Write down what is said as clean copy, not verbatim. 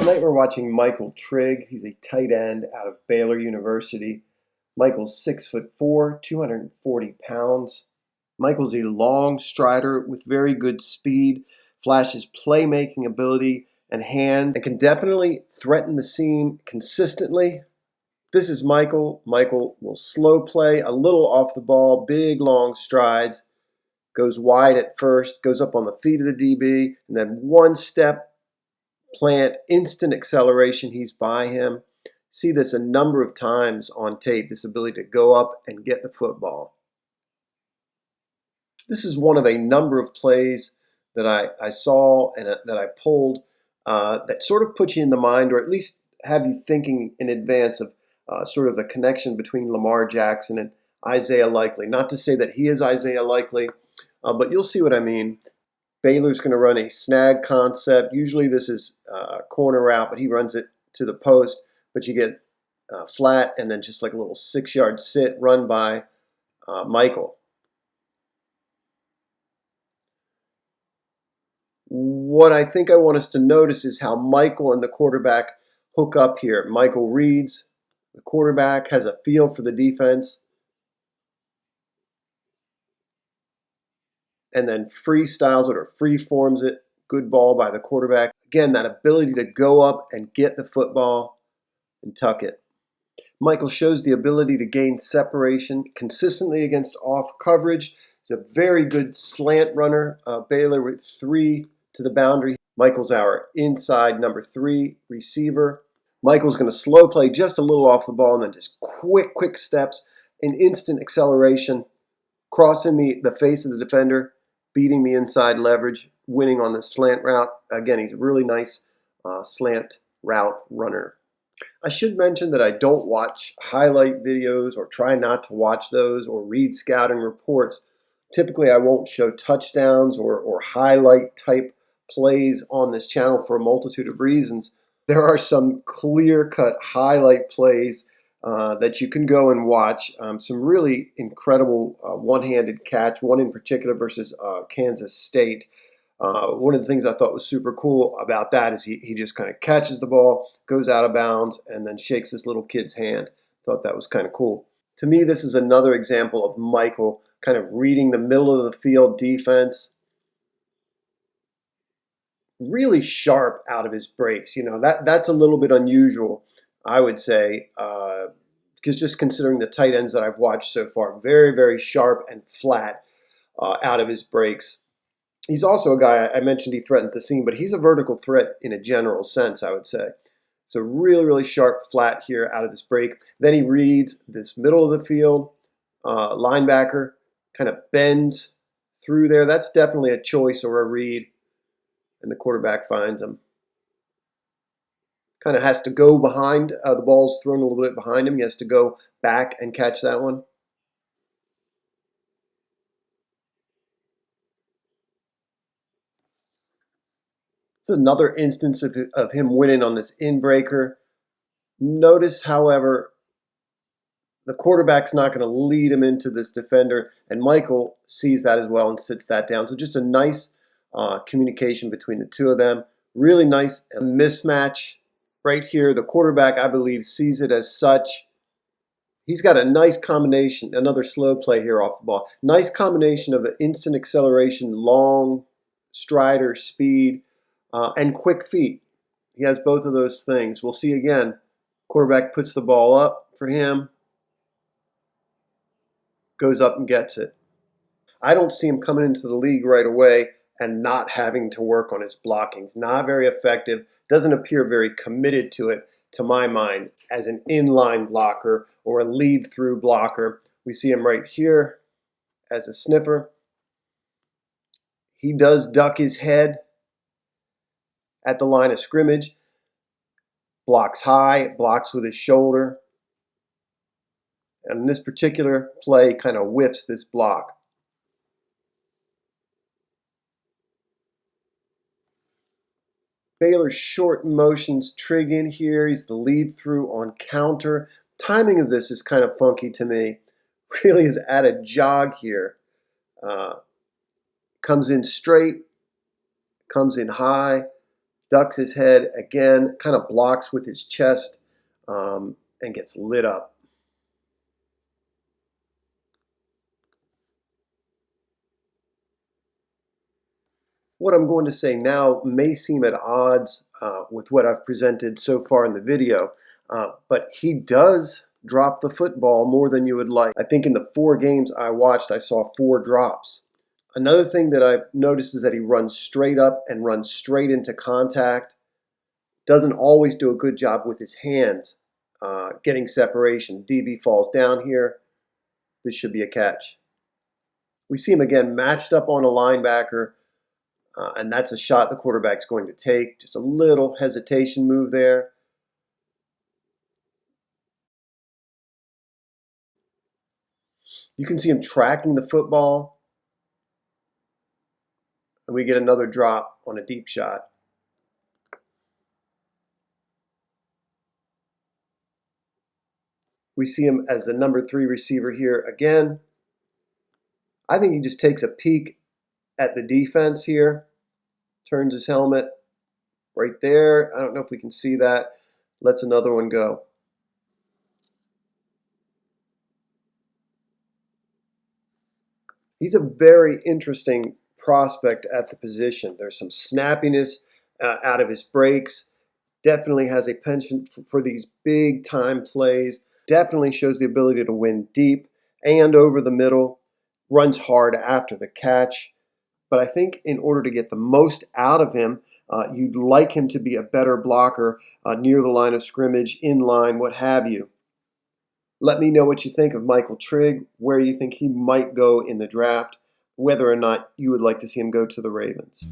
Tonight we're watching Michael Trigg. He's a tight end out of Baylor University. Michael's 6'4", 240 pounds. Michael's a long strider with very good speed, flashes playmaking ability and hands, and can definitely threaten the seam consistently. This is Michael. Michael will slow play, a little off the ball, big long strides, goes wide at first, goes up on the feet of the DB, and then one step, plant, instant acceleration, he's by him. See this a number of times on tape, this ability to go up and get the football. This is one of a number of plays that I saw and that I pulled that sort of put you in the mind, or at least have you thinking in advance of sort of the connection between Lamar Jackson and Isaiah Likely. Not to say that he is Isaiah Likely, but you'll see what I mean. Baylor's going to run a snag concept. Usually this is a corner route, but he runs it to the post. But you get flat and then just like a little 6-yard sit run by Michael. What I think I want us to notice is how Michael and the quarterback hook up here. Michael reads. The quarterback has a feel for the defense. And then freestyles it or free forms it. Good ball by the quarterback. Again, that ability to go up and get the football and tuck it. Michael shows the ability to gain separation consistently against off coverage. He's a very good slant runner. Baylor with 3 to the boundary. Michael's our inside number 3 receiver. Michael's going to slow play just a little off the ball and then just quick steps and instant acceleration, crossing the face of the defender, beating the inside leverage, winning on the slant route. Again, he's a really nice slant route runner. I should mention that I don't watch highlight videos or try not to watch those or read scouting reports. Typically, I won't show touchdowns or highlight type plays on this channel for a multitude of reasons. There are some clear-cut highlight plays that you can go and watch. Some really incredible one-handed catch, one in particular versus Kansas State. One of the things I thought was super cool about that is he just kind of catches the ball, goes out of bounds, and then shakes this little kid's hand. Thought that was kind of cool. To me, this is another example of Michael kind of reading the middle of the field defense. Really sharp out of his breaks. You know, that's a little bit unusual, I would say, because just considering the tight ends that I've watched so far, very, very sharp and flat out of his breaks. He's also a guy, I mentioned he threatens the seam, but he's a vertical threat in a general sense, I would say. So really, really sharp, flat here out of this break. Then he reads this middle of the field linebacker, kind of bends through there. That's definitely a choice or a read, and the quarterback finds him. Kind of has to go behind. The ball's thrown a little bit behind him. He has to go back and catch that one. It's another instance of him winning on this in-breaker. Notice, however, the quarterback's not going to lead him into this defender, and Michael sees that as well and sits that down. So just a nice communication between the two of them. Really nice mismatch right here. The quarterback, I believe, sees it as such. He's got a nice combination, another slow play here off the ball. Nice combination of an instant acceleration, long strider speed, and quick feet. He has both of those things. We'll see again. Quarterback puts the ball up for him, goes up and gets it. I don't see him coming into the league right away and not having to work on his blocking. He's not very effective, doesn't appear very committed to it, to my mind, as an inline blocker or a lead-through blocker. We see him right here as a sniffer. He does duck his head at the line of scrimmage, blocks high, blocks with his shoulder. And in this particular play, kind of whiffs this block. Baylor's short motions Trigg in here. He's the lead through on counter. Timing of this is kind of funky to me. Really is at a jog here. Comes in straight, comes in high, ducks his head again, kind of blocks with his chest, and gets lit up. What I'm going to say now may seem at odds with what I've presented so far in the video, but he does drop the football more than you would like. I think in the 4 games I watched, I saw 4 drops. Another thing that I've noticed is that he runs straight up and runs straight into contact. Doesn't always do a good job with his hands getting separation. DB falls down here. This should be a catch. We see him again matched up on a linebacker, and that's a shot the quarterback's going to take. Just a little hesitation move there. You can see him tracking the football, and we get another drop on a deep shot. We see him as the number 3 receiver here again. I think he just takes a peek at the defense here, turns his helmet right there. I don't know if we can see that. Lets another one go. He's a very interesting prospect at the position. There's some snappiness out of his breaks. Definitely has a penchant for these big time plays. Definitely shows the ability to win deep and over the middle. Runs hard after the catch. But I think in order to get the most out of him, you'd like him to be a better blocker near the line of scrimmage, in line, what have you. Let me know what you think of Michael Trigg, where you think he might go in the draft, whether or not you would like to see him go to the Ravens.